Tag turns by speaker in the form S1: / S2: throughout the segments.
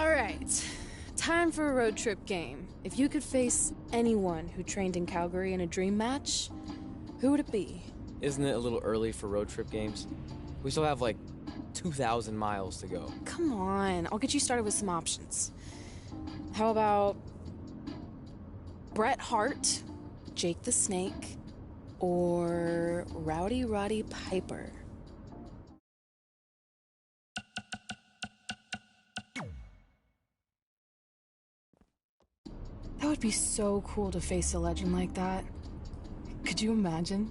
S1: All right, time for a road trip game. If you could face anyone who trained in Calgary in a dream match, who would it be?
S2: Isn't it a little early for road trip games? We still have like 2,000 miles to go.
S1: Come on, I'll get you started with some options. How about Bret Hart, Jake the Snake, or Rowdy Roddy Piper? That would be so cool to face a legend like that. Could you imagine?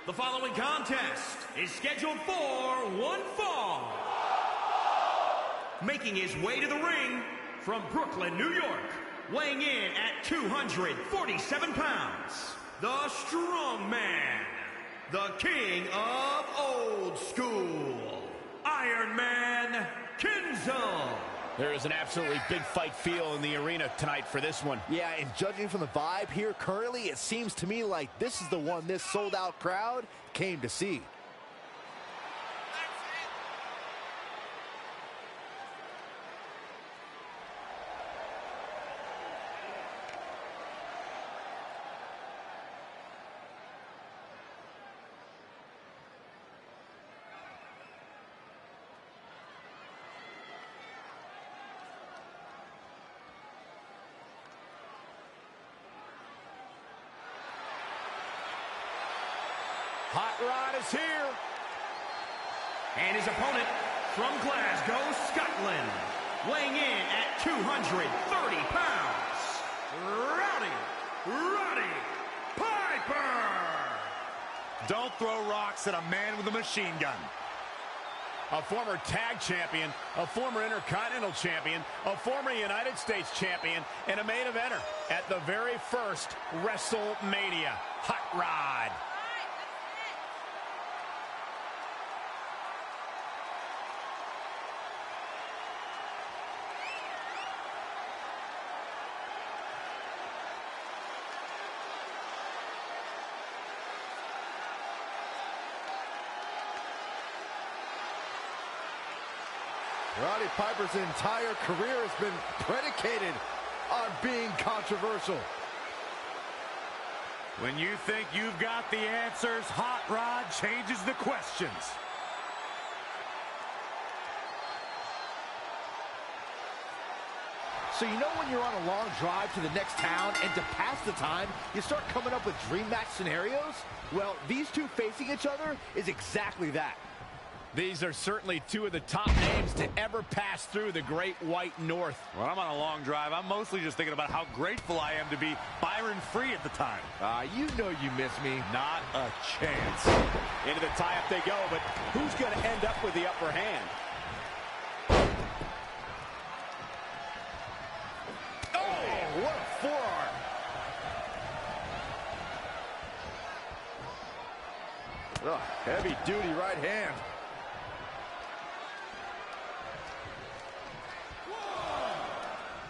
S3: The following contest is scheduled for one fall. Making his way to the ring from Brooklyn, New York, weighing in at 247 pounds, the strong man, the king of old school, Iron Man Kinzel.
S4: There is an absolutely big fight feel in the arena tonight for this one.
S5: Yeah, and judging from the vibe here currently, it seems to me like this is the one this sold-out crowd came to see.
S4: Hot Rod is here.
S3: And his opponent from Glasgow, Scotland, weighing in at 230 pounds, Rowdy Roddy Piper.
S4: Don't throw rocks at a man with a machine gun. A former tag champion, a former Intercontinental champion, a former United States champion, and a main eventer at the very first WrestleMania. Hot Rod.
S5: Roddy Piper's entire career has been predicated on being controversial.
S4: When you think you've got the answers, Hot Rod changes the questions.
S5: So you know when you're on a long drive to the next town and to pass the time, you start coming up with dream match scenarios? Well, these two facing each other is exactly that.
S4: These are certainly two of the top names to ever pass through the Great White North.
S6: When I'm on a long drive, I'm mostly just thinking about how grateful I am to be Byron Free at the time.
S5: You know you miss me.
S6: Not a chance.
S4: Into the tie-up they go, but who's going to end up with the upper hand?
S5: Oh, what a forearm. Oh, heavy-duty right hand.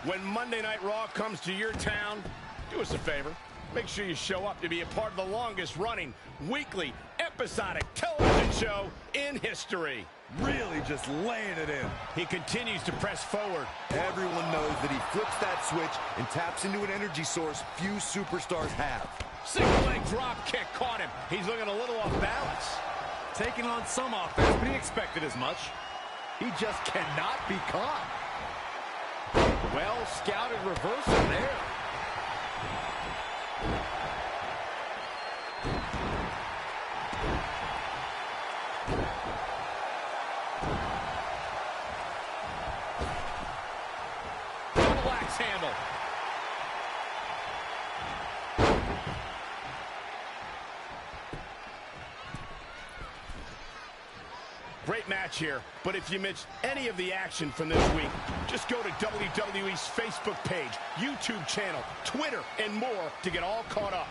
S4: When Monday Night Raw comes to your town, do us a favor. Make sure you show up to be a part of the longest-running, weekly, episodic television show in history.
S5: Really just laying it in.
S4: He continues to press forward.
S5: Everyone knows that he flips that switch and taps into an energy source few superstars have.
S4: Single leg drop kick caught him. He's looking a little off balance.
S6: Taking on some offense, but he expected as much.
S5: He just cannot be caught. Well scouted reversal there.
S4: Double axe handle. Great match here, but if you missed any of the action from this week, just go to WWE's Facebook page, YouTube channel, Twitter, and more to get all caught up.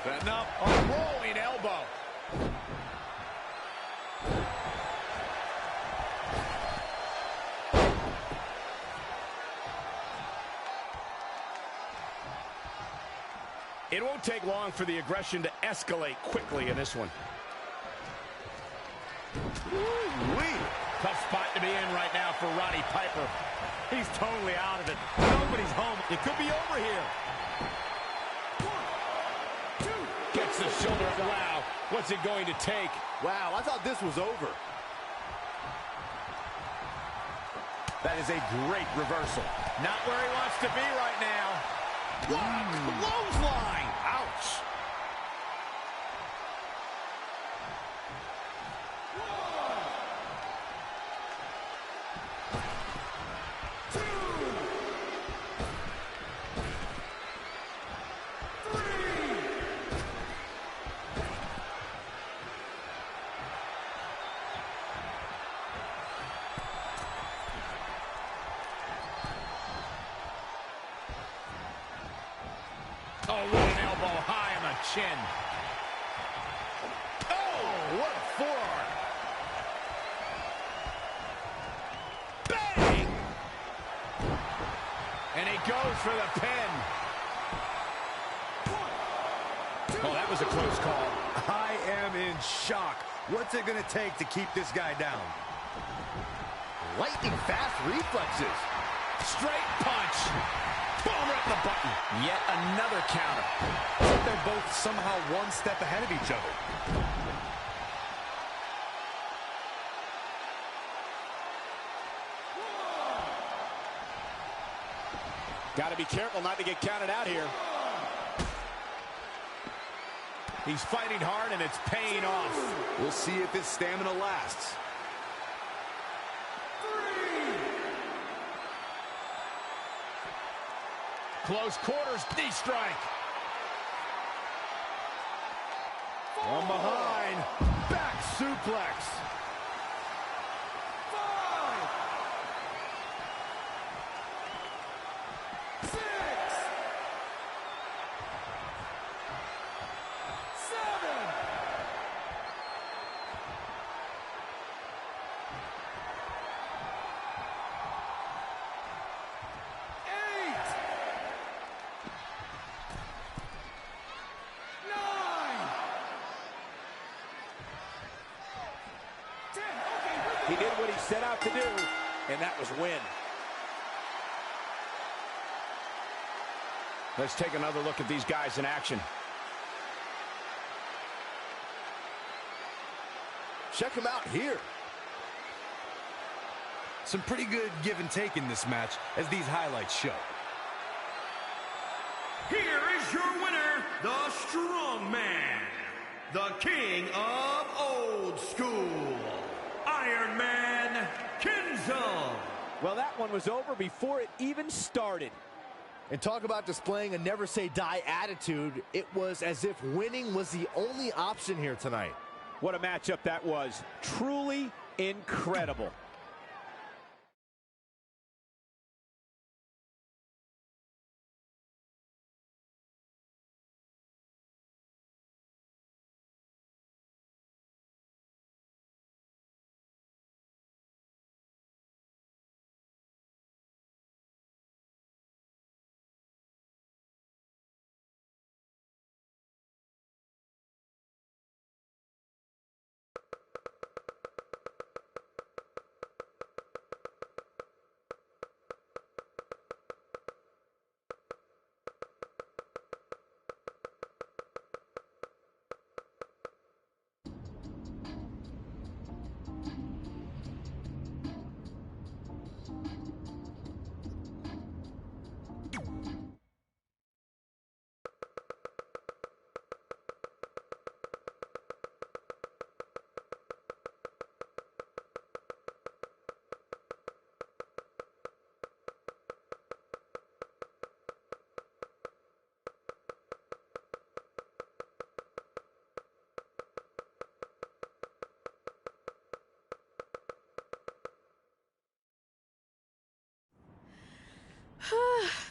S6: Setting up.
S4: A rolling elbow. It won't take long for the aggression to escalate quickly in this one. Woo-wee. Tough spot to be in right now for Roddy Piper.
S6: He's totally out of it. Nobody's home.
S4: It could be over here. Gets the shoulder up. Wow, what's it going to take?
S5: Wow, I thought this was over. That is a great reversal.
S4: Not where he wants to be right now. Clothesline. Ouch. Oh, what an elbow high on the chin. Oh, what a forearm. Bang! And he goes for the pin. Oh, that was a close call.
S5: I am in shock. What's it going to take to keep this guy down? Lightning fast reflexes.
S4: Straight punch. Boom, right in the button.
S6: Yet another counter. It's like they're both somehow one step ahead of each other.
S4: Got to be careful not to get counted out here. He's fighting hard, and it's paying off.
S5: We'll see if his stamina lasts.
S4: Close quarters, knee strike. From behind, back suplex.
S3: 5, 6, 7, 8, 9, 10.
S5: He did what he set out to do, and that was win.
S4: Let's take another look at these guys in action.
S5: Check him out here.
S7: Some pretty good give and take in this match, as these highlights show.
S3: Here is your winner, the Strong Man, the King of Old School, Iron Man Kinzo.
S8: Well, that one was over before it even started.
S5: And talk about displaying a never-say-die attitude. It was as if winning was the only option here tonight.
S8: What a matchup that was. Truly incredible.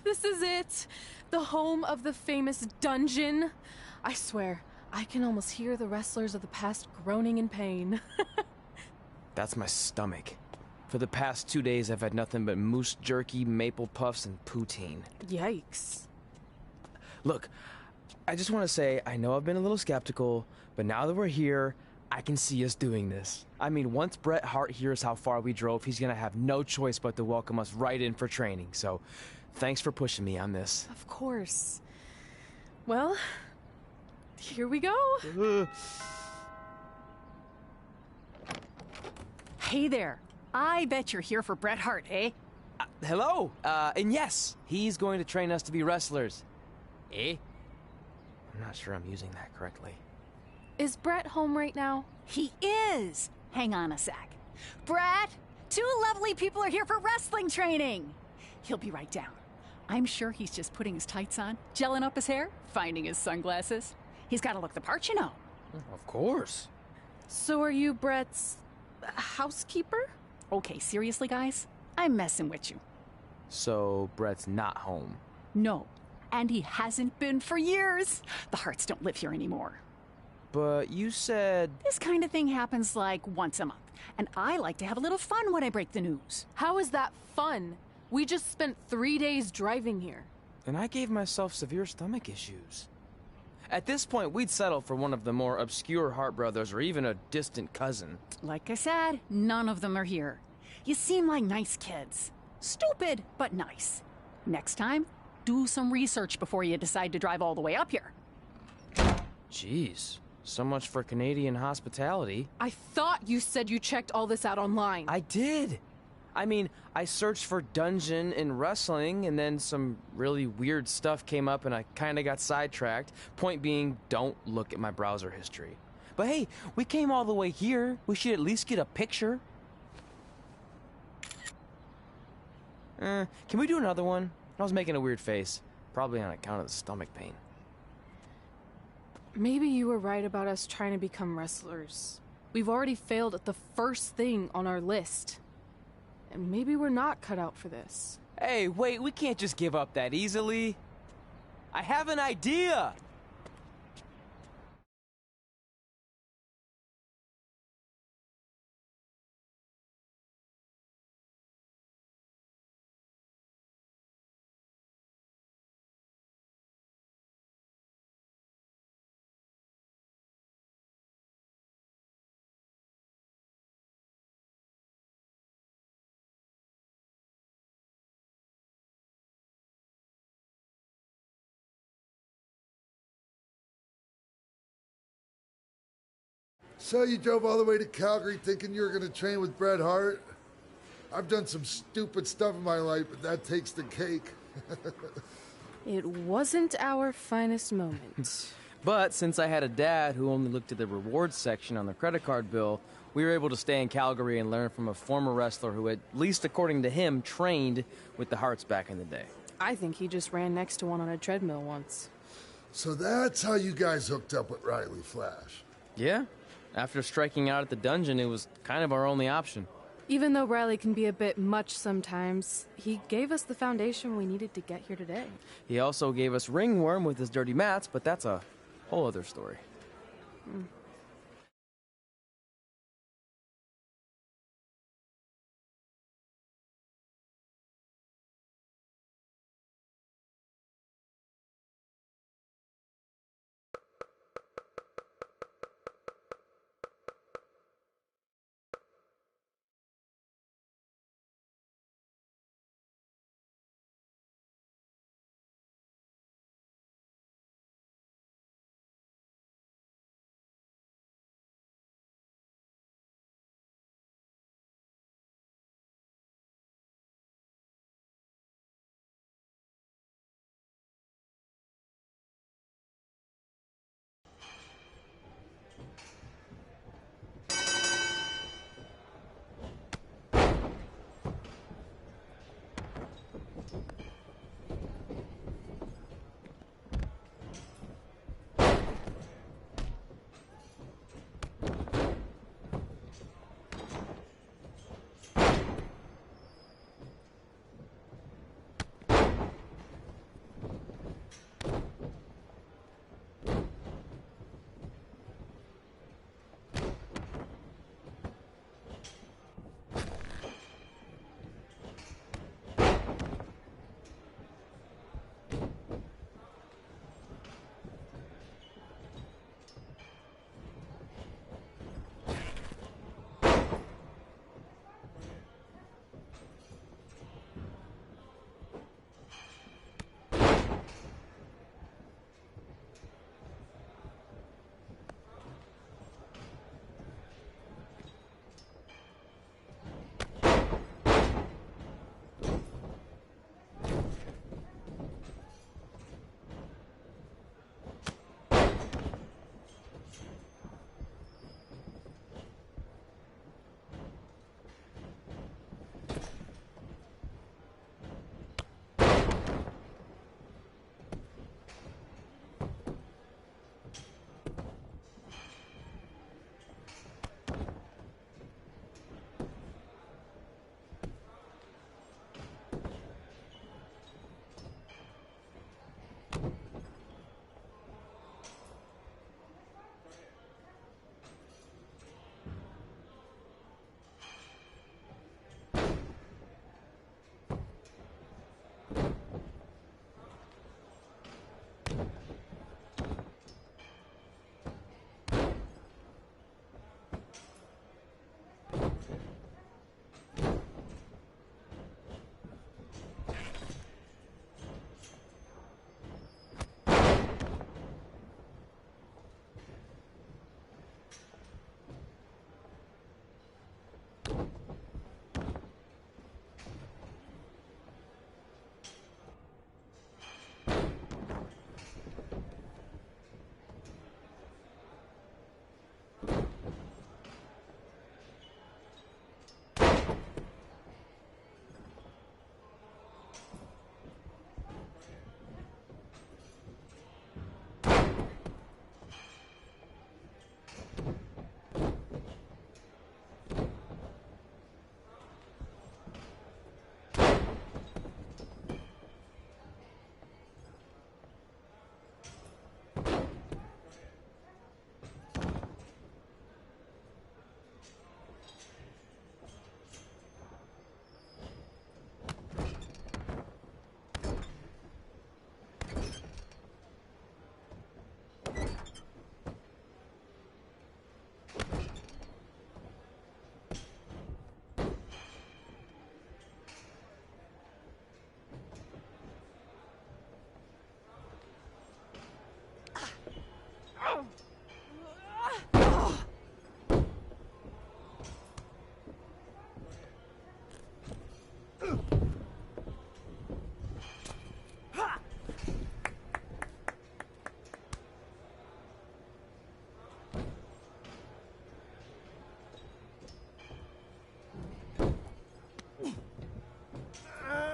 S1: This is it. The home of the famous dungeon. I swear, I can almost hear the wrestlers of the past groaning in pain.
S2: That's my stomach. For the past 2 days, I've had nothing but moose jerky, maple puffs, and poutine.
S1: Yikes.
S2: Look, I just want to say, I know I've been a little skeptical, but now that we're here, I can see us doing this. I mean, once Bret Hart hears how far we drove, he's gonna have no choice but to welcome us right in for training. So, thanks for pushing me on this.
S1: Of course. Well, here we go.
S9: Hey there. I bet you're here for Bret Hart, eh?
S2: Hello, and yes, he's going to train us to be wrestlers. Eh? I'm not sure I'm using that correctly.
S1: Is Bret home right now?
S9: He is. Hang on a sec. Bret, 2 lovely people are here for wrestling training. He'll be right down. I'm sure he's just putting his tights on, gelling up his hair, finding his sunglasses. He's got to look the part, you know.
S2: Of course.
S1: So are you Bret's housekeeper?
S9: Okay, seriously, guys? I'm messing with you.
S2: So, Bret's not home.
S9: No, and he hasn't been for years. The Harts don't live here anymore.
S2: But you said...
S9: This kind of thing happens like once a month, and I like to have a little fun when I break the news.
S1: How is that fun? We just spent 3 days driving here.
S2: And I gave myself severe stomach issues. At this point, we'd settle for one of the more obscure Hart brothers or even a distant cousin.
S9: Like I said, none of them are here. You seem like nice kids. Stupid, but nice. Next time, do some research before you decide to drive all the way up here.
S2: Jeez, so much for Canadian hospitality.
S1: I thought you said you checked all this out online.
S2: I did. I mean, I searched for dungeon in wrestling, and then some really weird stuff came up, and I kind of got sidetracked. Point being, don't look at my browser history. But hey, we came all the way here. We should at least get a picture. Can we do another one? I was making a weird face, probably on account of the stomach pain.
S1: Maybe you were right about us trying to become wrestlers. We've already failed at the first thing on our list. And maybe we're not cut out for this.
S2: Hey, wait, we can't just give up that easily. I have an idea!
S10: So you drove all the way to Calgary thinking you were going to train with Bret Hart? I've done some stupid stuff in my life, but that takes the cake.
S1: It wasn't our finest moment.
S2: But since I had a dad who only looked at the rewards section on the credit card bill, we were able to stay in Calgary and learn from a former wrestler who, at least according to him, trained with the Harts back in the day.
S1: I think he just ran next to one on a treadmill once.
S10: So that's how you guys hooked up with Riley Flash.
S2: Yeah. After striking out at the dungeon, it was kind of our only option.
S1: Even though Riley can be a bit much sometimes, he gave us the foundation we needed to get here today.
S2: He also gave us ringworm with his dirty mats, but that's a whole other story.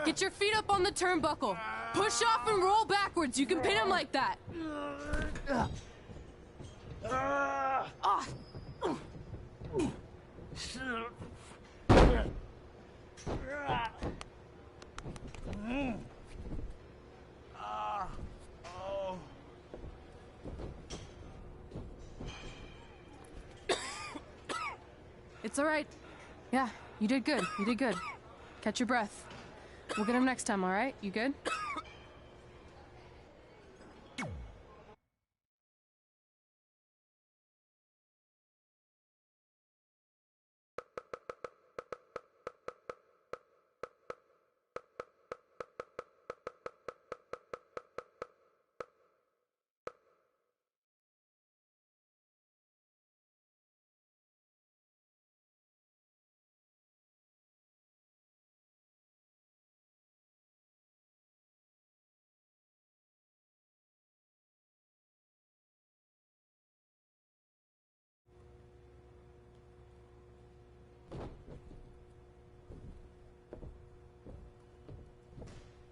S1: Get your feet up on the turnbuckle. Push off and roll backwards. You can pin him like that. Ah. It's all right. Yeah, you did good. You did good. Catch your breath. We'll get him next time, all right? You good?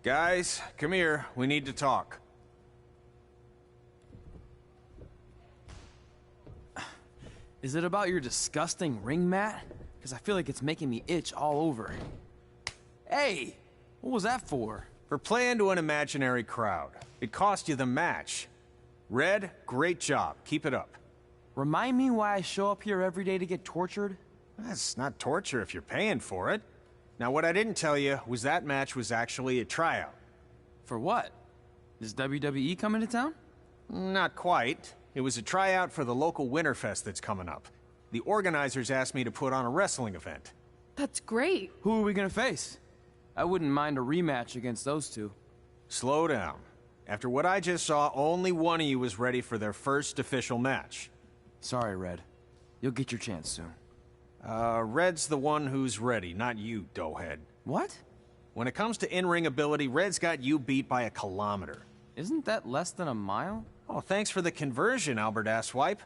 S8: Guys, come here. We need to talk.
S2: Is it about your disgusting ring mat? Because I feel like it's making me itch all over. Hey! What was that for?
S8: For playing to an imaginary crowd. It cost you the match. Red, great job. Keep it up.
S2: Remind me why I show up here every day to get tortured?
S8: That's not torture if you're paying for it. Now, what I didn't tell you was that match was actually a tryout.
S2: For what? Is WWE coming to town?
S8: Not quite. It was a tryout for the local Winterfest that's coming up. The organizers asked me to put on a wrestling event.
S1: That's great.
S2: Who are we gonna face? I wouldn't mind a rematch against those two.
S8: Slow down. After what I just saw, only one of you was ready for their first official match.
S2: Sorry, Red. You'll get your chance soon.
S8: Red's the one who's ready, not you, doughhead.
S2: What?
S8: When it comes to in-ring ability, Red's got you beat by a kilometer.
S2: Isn't that less than a mile?
S8: Oh, thanks for the conversion, Albert Asswipe.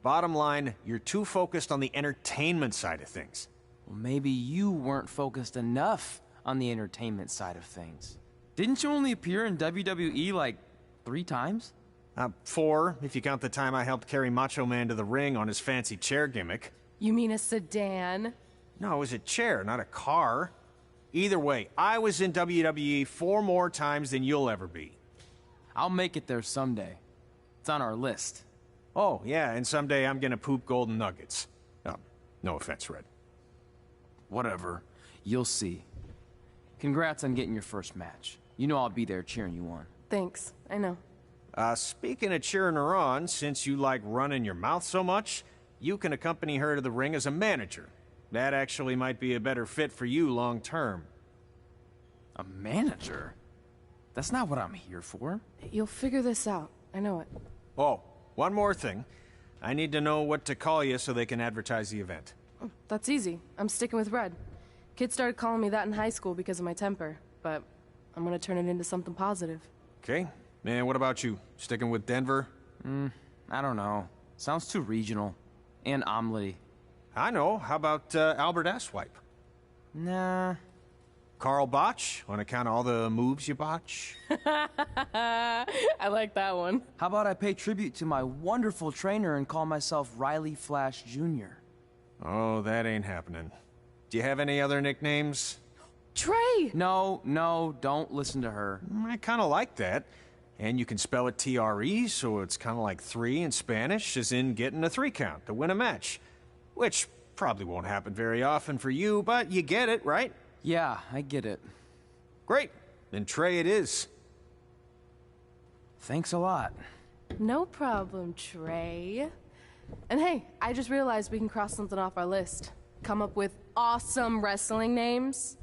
S8: Bottom line, you're too focused on the entertainment side of things.
S2: Well, maybe you weren't focused enough on the entertainment side of things. Didn't you only appear in WWE like 3 times?
S8: 4, if you count the time I helped carry Macho Man to the ring on his fancy chair gimmick.
S1: You mean a sedan?
S8: No, it was a chair, not a car. Either way, I was in WWE 4 more times than you'll ever be.
S2: I'll make it there someday. It's on our list.
S8: Oh, yeah, and someday I'm gonna poop golden nuggets. Oh, no offense, Red.
S2: Whatever. You'll see. Congrats on getting your first match. You know I'll be there cheering you on.
S1: Thanks. I know.
S8: Speaking of cheering her on, since you like running your mouth so much, you can accompany her to the ring as a manager. That actually might be a better fit for you long term.
S2: A manager? That's not what I'm here for.
S1: You'll figure this out. I know it.
S8: Oh, one more thing. I need to know what to call you so they can advertise the event.
S1: Oh, that's easy. I'm sticking with Red. Kids started calling me that in high school because of my temper, but I'm gonna turn it into something positive.
S8: Okay. And what about you? Sticking with Denver?
S2: I don't know. Sounds too regional. And omelette-y.
S8: I know. How about Albert Asswipe?
S2: Nah.
S8: Carl Botch, on account of all the moves you botch?
S1: I like that one.
S2: How about I pay tribute to my wonderful trainer and call myself Riley Flash Jr.?
S8: Oh, that ain't happening. Do you have any other nicknames?
S1: Trey!
S2: No, don't listen to her.
S8: I kind of like that. And you can spell it T-R-E, so it's kind of like 3 in Spanish, as in getting a 3 count to win a match. Which probably won't happen very often for you, but you get it, right?
S2: Yeah, I get it.
S8: Great. Then Trey it is.
S2: Thanks a lot.
S1: No problem, Trey. And hey, I just realized we can cross something off our list. Come up with awesome wrestling names.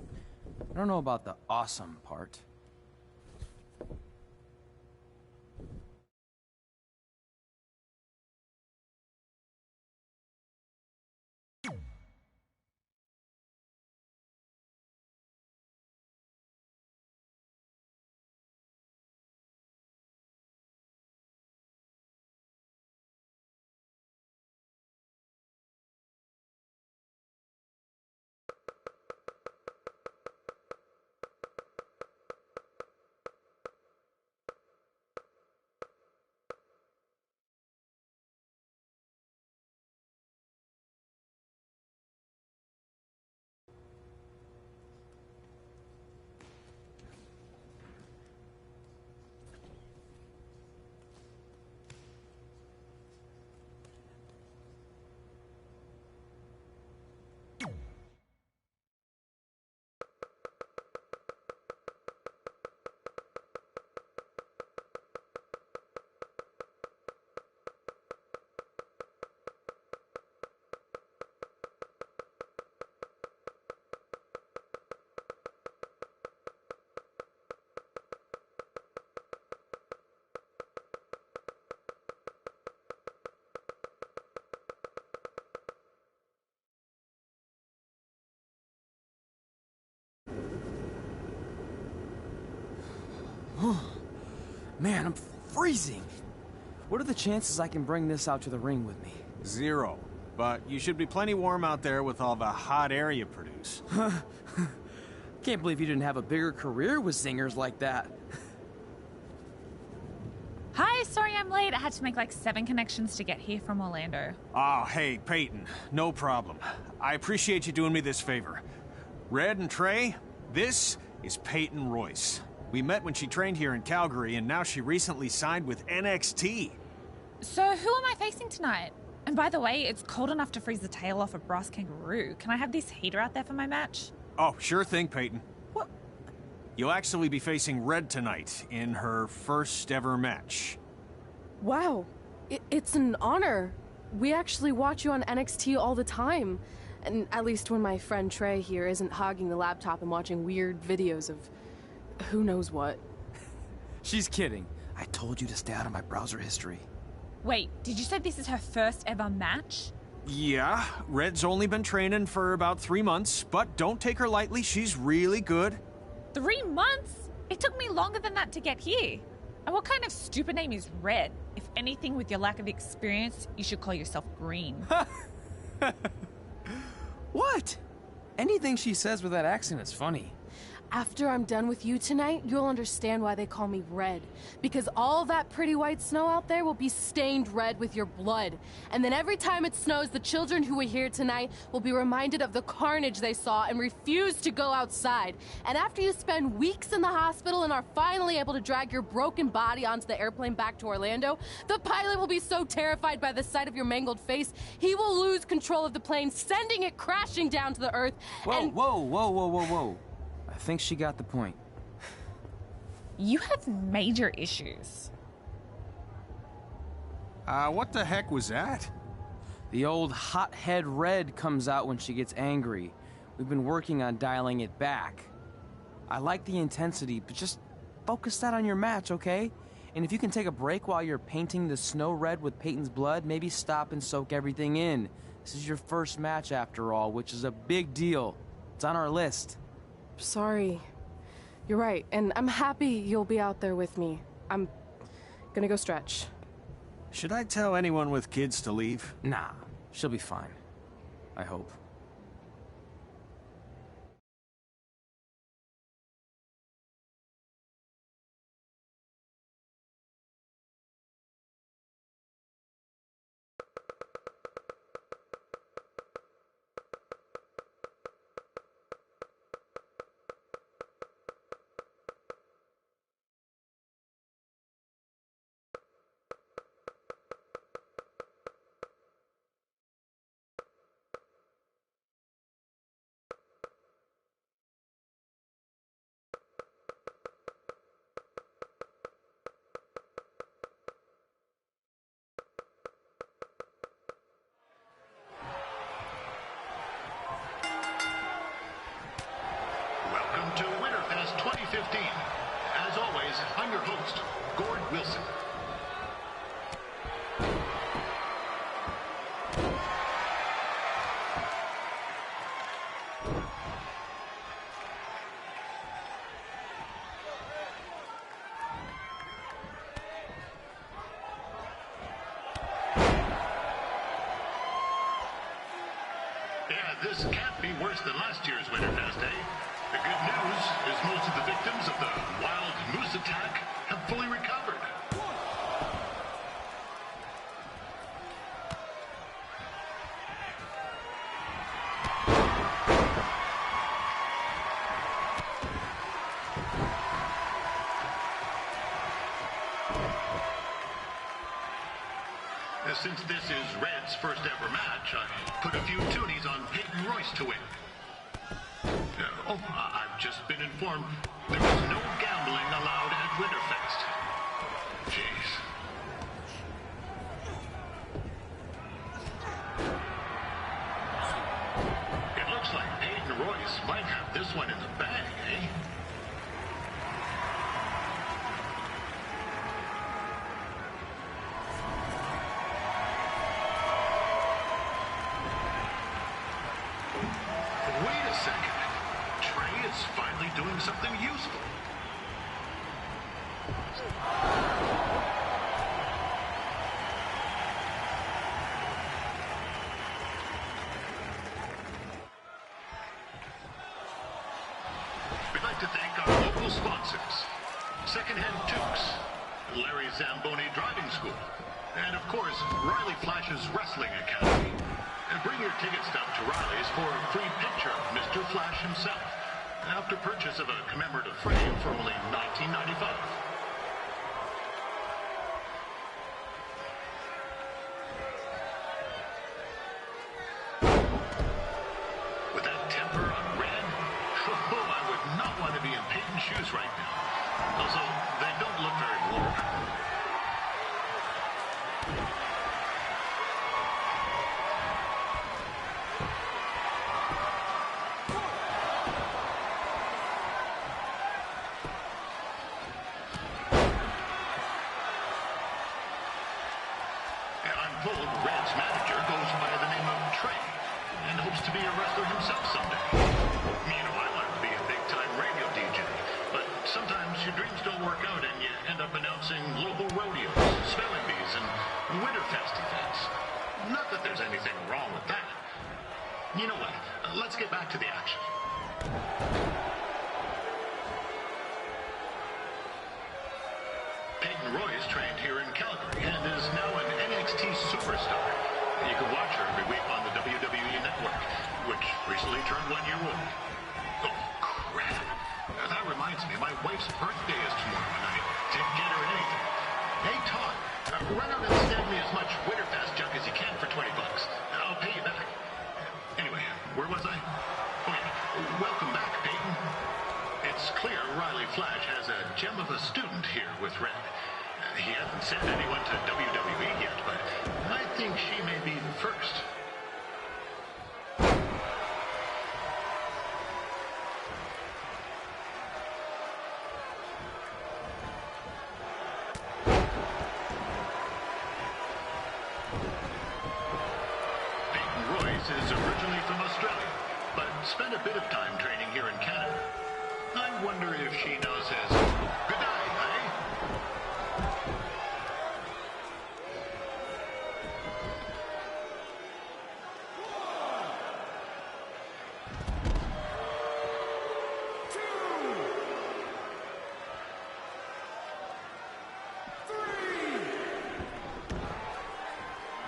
S2: I don't know about the awesome part. Man, I'm freezing. What are the chances I can bring this out to the ring with me?
S8: 0. But you should be plenty warm out there with all the hot air you produce.
S2: Can't believe you didn't have a bigger career with zingers like that.
S11: Hi, sorry I'm late. I had to make like 7 connections to get here from Orlando.
S8: Oh, hey, Peyton. No problem. I appreciate you doing me this favor. Red and Trey, this is Peyton Royce. We met when she trained here in Calgary, and now she recently signed with NXT.
S11: So who am I facing tonight? And by the way, it's cold enough to freeze the tail off a brass kangaroo. Can I have this heater out there for my match?
S8: Oh, sure thing, Peyton.
S11: What?
S8: You'll actually be facing Red tonight in her first ever match.
S1: Wow, it's an honor. We actually watch you on NXT all the time. And at least when my friend Trey here isn't hogging the laptop and watching weird videos of who knows what.
S2: She's kidding. I told you to stay out of my browser history.
S11: Wait, did you say this is her first ever match?
S8: Yeah, Red's only been training for about 3 months, but don't take her lightly, she's really good.
S11: 3 months? It took me longer than that to get here. And what kind of stupid name is Red? If anything, with your lack of experience, you should call yourself Green.
S2: What? Anything she says with that accent is funny.
S1: After I'm done with you tonight, you'll understand why they call me Red. Because all that pretty white snow out there will be stained red with your blood. And then every time it snows, the children who are here tonight will be reminded of the carnage they saw and refuse to go outside. And after you spend weeks in the hospital and are finally able to drag your broken body onto the airplane back to Orlando, the pilot will be so terrified by the sight of your mangled face, he will lose control of the plane, sending it crashing down to the earth.
S2: Whoa. I think she got the point.
S11: You have major issues.
S8: What the heck was that?
S2: The old hothead Red comes out when she gets angry. We've been working on dialing it back. I like the intensity, but just focus that on your match, okay? And if you can take a break while you're painting the snow red with Peyton's blood, maybe stop and soak everything in. This is your first match after all, which is a big deal. It's on our list.
S1: Sorry. You're right, and I'm happy you'll be out there with me. I'm gonna go stretch.
S8: Should I tell anyone with kids to leave?
S2: Nah, she'll be fine. I hope.
S12: Welcome to Winterfest 2015. As always, I'm your host, Gord Wilson. Yeah, this can't be worse than last year's Winterfest, eh? The good news is most of the victims of the wild moose attack have fully recovered. Since this is Red's first ever match, I put a few toonies on Peyton Royce to win. I've just been informed there is no gambling allowed at Winterfest. Jeez. It looks like Peyton Royce might have this one in the bag, eh? Wait a second. Trey is finally doing something useful. We'd like to thank our local sponsors, Secondhand Tukes, Larry Zamboni Driving School, and of course, Riley Flash's Wrestling Academy. And bring your ticket stub to Riley's for a free picture of Mr. Flash himself, after purchase of a commemorative frame for only $19.95. With that temper on Red, I would not want to be in Peyton's shoes right now. Also, they don't look very warm. I'm told Red's manager goes by the name of Trey and hopes to be a wrestler himself someday. You know, I want to be a big-time radio DJ, but sometimes your dreams don't work out and you end up announcing local rodeos, spelling bees, and Winterfest events. Not that there's anything wrong with that. You know what? Let's get back to the action. Peyton Royce trained here in Calgary and is now an NXT superstar. You can watch her every week on the WWE Network, which recently turned 1 year old. Oh, crap. That reminds me, my wife's birthday is tomorrow, and I didn't get her anything. Hey, Todd, run out and snag me as much Winterfest junk as you can for $20. I'll pay you back. Anyway, where was I? Oh, yeah. Welcome back, Peyton. It's clear Riley Flash has a gem of a student here with Red. He hasn't sent anyone to WWE yet, but I think she may be the first. Peyton Royce is originally from Australia, but spent a bit of time training here in Canada. I wonder if she knows his good night, eh?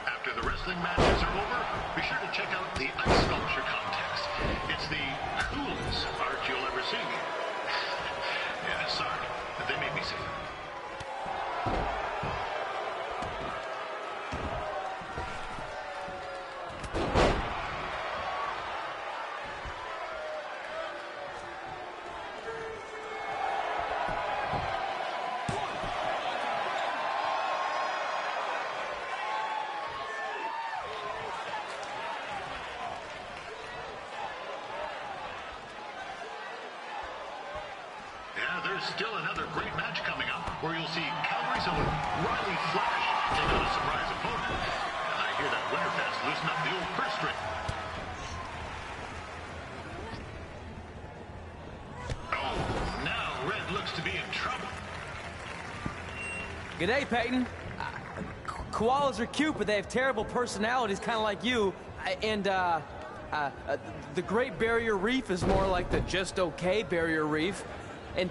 S12: After the wrestling matches are over, be sure to check out the ice sculpture contest. It's the coolest art you'll ever see. Yeah, sorry, they made me say that. There's still another great match coming up where you'll see Calgary's own Riley Flash take on a surprise opponent. And I hear that Winterfest loosen up the old purse string. Oh, now Red looks to be in trouble.
S2: G'day, Peyton. Koalas are cute, but they have terrible personalities, kind of like you. The Great Barrier Reef is more like the just okay Barrier Reef. And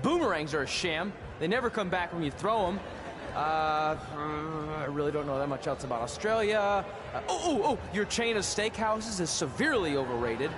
S2: boomerangs are a sham. They never come back when you throw them. I really don't know that much else about Australia. Your chain of steakhouses is severely overrated.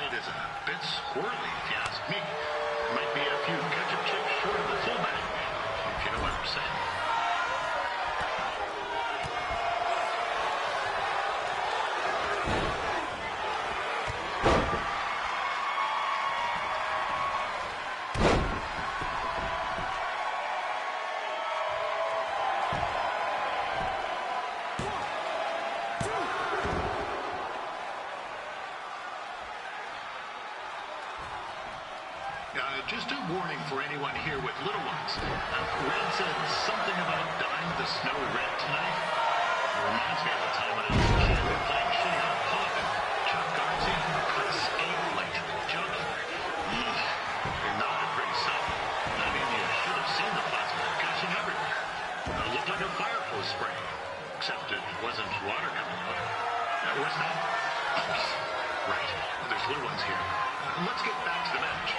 S12: Is a bit squirrely, if you ask me. Might be a few ketchup chips short of the fullback, if you know what I'm saying. here with little ones. Red said something about dyeing the snow red tonight. It reminds me of the time when I was a kid playing shitty on pup and Chuck Garnsey cut a skate like jugular. You're not a pretty sight. I mean, you should have seen the plasma gushing everywhere. It looked like a fire hose spray, except it wasn't water coming out. What's that? Oops. Right, there's little ones here. Let's get back to the match.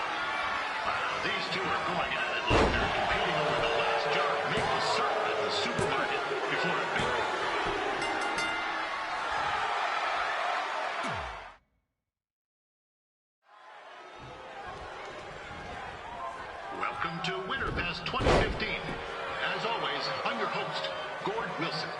S12: These two are going at it like they're competing over the last jar of maple syrup at the supermarket before a big... Welcome to Winterfest 2015. As always, I'm your host, Gord Wilson.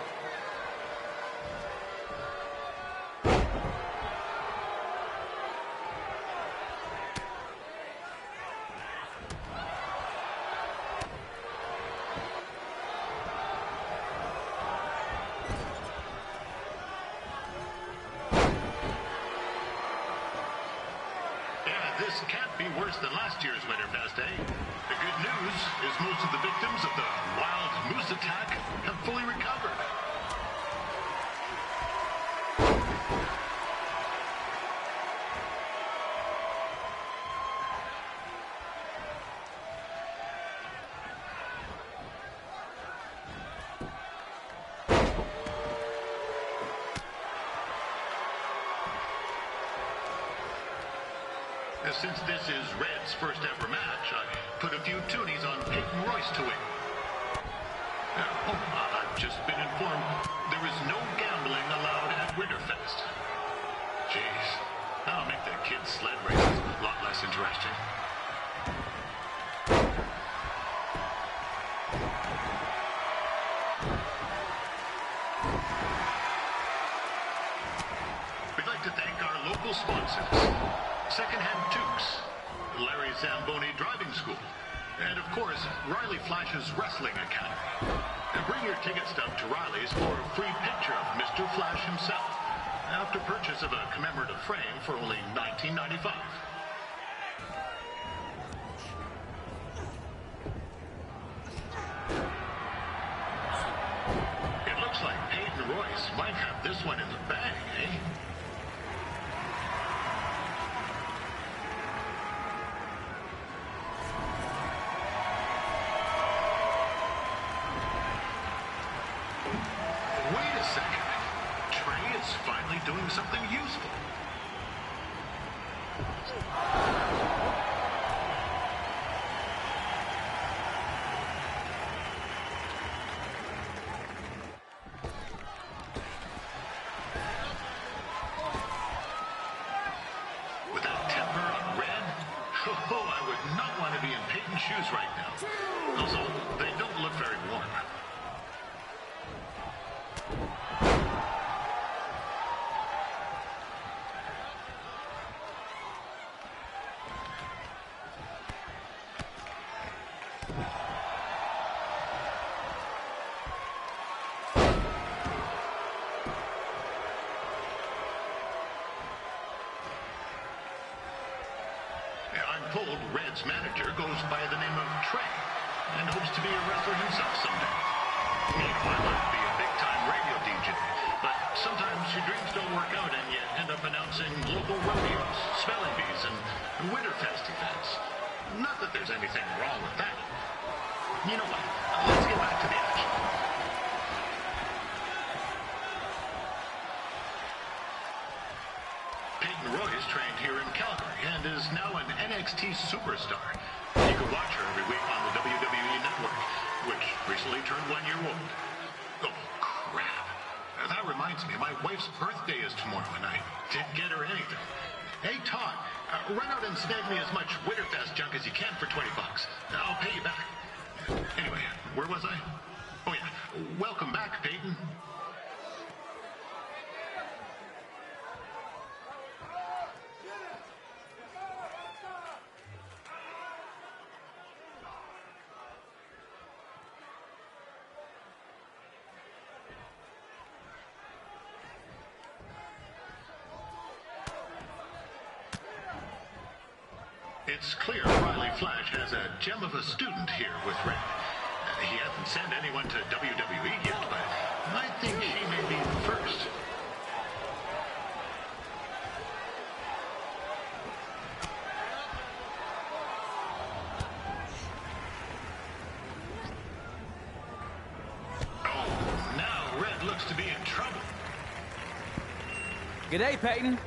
S12: This can't be worse than last year's Winterfest, eh? The good news is most of the victims of the wild moose attack have fully recovered. Since this is Red's first ever match, I put a few toonies on Peyton Royce to win. I've just been informed there is no gambling allowed at Winterfest. Jeez, that'll make the kids' sled races a lot less interesting. We'd like to thank our local sponsors. Secondhand Tukes, Larry Zamboni Driving School, and of course, Riley Flash's Wrestling Academy. And bring your ticket stub to Riley's for a free picture of Mr. Flash himself, after purchase of a commemorative frame for only $19.95. It looks like Peyton Royce might have this one in the bag, eh? Doing something useful. Without temper on Red, I would not want to be in Peyton's shoes right now. Also, they don't look very warm. I'm told Red's manager goes by the name of Trey and hopes to be a wrestler himself someday. You know, I want to be a big-time radio DJ, but sometimes your dreams don't work out and you end up announcing local rodeos, spelling bees, and Winterfest events. Not that there's anything wrong with that. You know what? Let's get back to the action. Peyton Royce trained here in Calgary and is now an NXT superstar. You can watch her every week on the WWE Network, which recently turned 1 year old. Oh, crap. That reminds me, my wife's birthday is tomorrow, and I didn't get her anything. Hey, Todd, run out and snag me as much Winterfest junk as you can for $20. I'll pay you back. Anyway, where was I? Oh, yeah. Welcome back, Peyton. It's clear Riley Flash has a gem of a student here with Red. He hasn't sent anyone to WWE yet, but I think she may be the first. Oh, now Red looks to be in trouble.
S2: G'day, Peyton.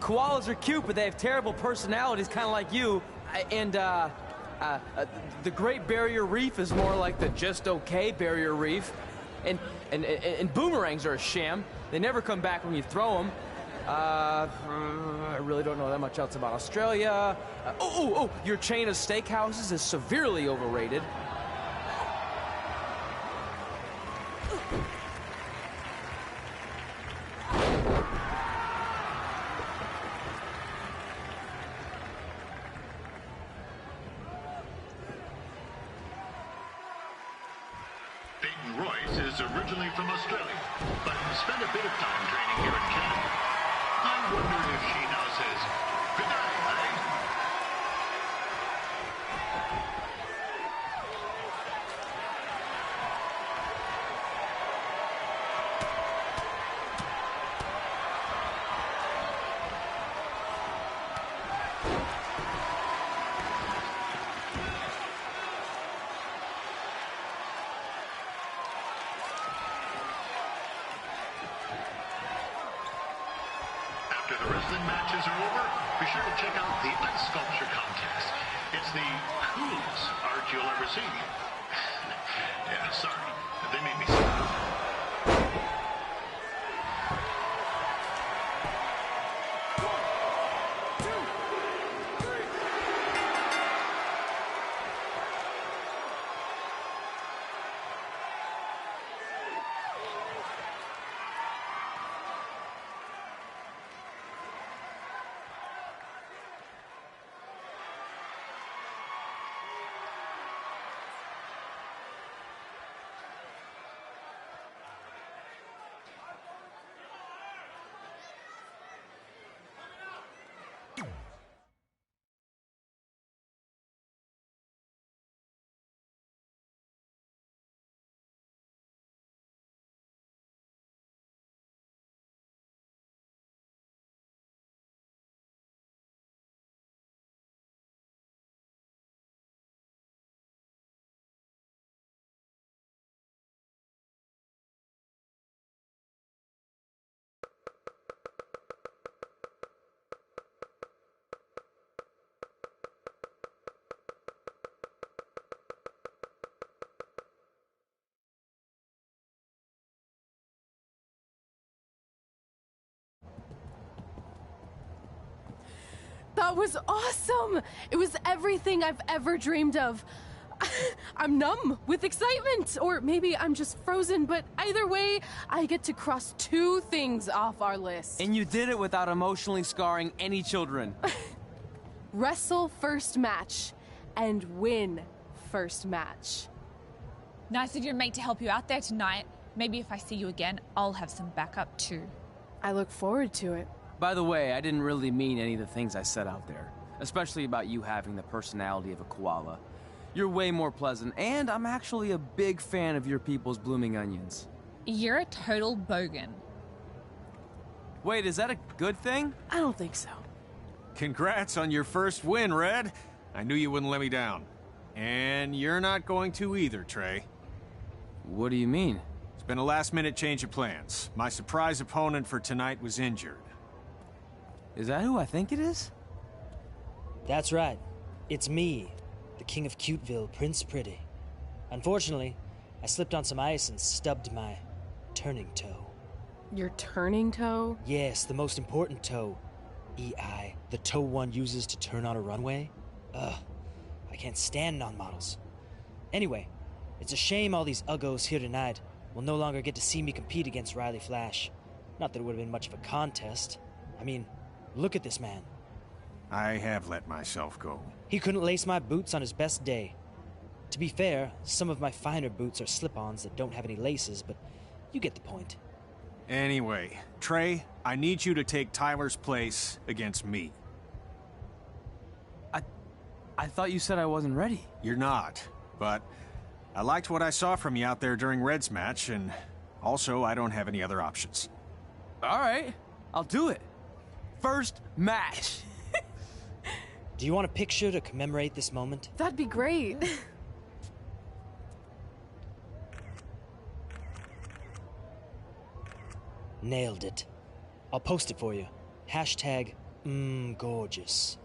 S2: Koalas are cute, but they have terrible personalities, kind of like you. The Great Barrier Reef is more like the just okay Barrier Reef. And boomerangs are a sham. They never come back when you throw them. I really don't know that much else about Australia. Your chain of steakhouses is severely overrated.
S12: Royce is originally from Australia, but spent a bit of time training here in Canada. I wonder if she now says, "Good night, eh?" After the wrestling matches are over, be sure to check out the ice sculpture contest. It's the coolest art you'll ever see. Yeah, sorry. They made me sad.
S1: That was awesome! It was everything I've ever dreamed of. I'm numb with excitement, or maybe I'm just frozen, but either way, I get to cross 2 things off our list.
S2: And you did it without emotionally scarring any children.
S1: Wrestle first match and win first match.
S11: Nice of your mate to help you out there tonight. Maybe if I see you again, I'll have some backup too.
S1: I look forward to it.
S2: By the way, I didn't really mean any of the things I said out there, especially about you having the personality of a koala. You're way more pleasant, and I'm actually a big fan of your people's blooming onions.
S11: You're a total bogan.
S2: Wait, is that a good thing?
S1: I don't think so.
S8: Congrats on your first win, Red. I knew you wouldn't let me down. And you're not going to either, Trey.
S2: What do you mean?
S8: It's been a last-minute change of plans. My surprise opponent for tonight was injured.
S2: Is that who I think it is?
S13: That's right. It's me, the King of Cuteville, Prince Pretty. Unfortunately, I slipped on some ice and stubbed my turning toe.
S1: Your turning toe?
S13: Yes, the most important toe. EI, the toe one uses to turn on a runway. Ugh, I can't stand non-models. Anyway, it's a shame all these uggos here tonight will no longer get to see me compete against Riley Flash. Not that it would have been much of a contest. I mean, look at this man.
S8: I have let myself go.
S13: He couldn't lace my boots on his best day. To be fair, some of my finer boots are slip-ons that don't have any laces, but you get the point.
S8: Anyway, Trey, I need you to take Tyler's place against me.
S2: I thought you said I wasn't ready.
S8: You're not, but I liked what I saw from you out there during Red's match, and also I don't have any other options.
S2: All right, I'll do it. First match.
S13: Do you want a picture to commemorate this moment?
S1: That'd be great.
S13: Nailed it. I'll post it for you. Hashtag gorgeous.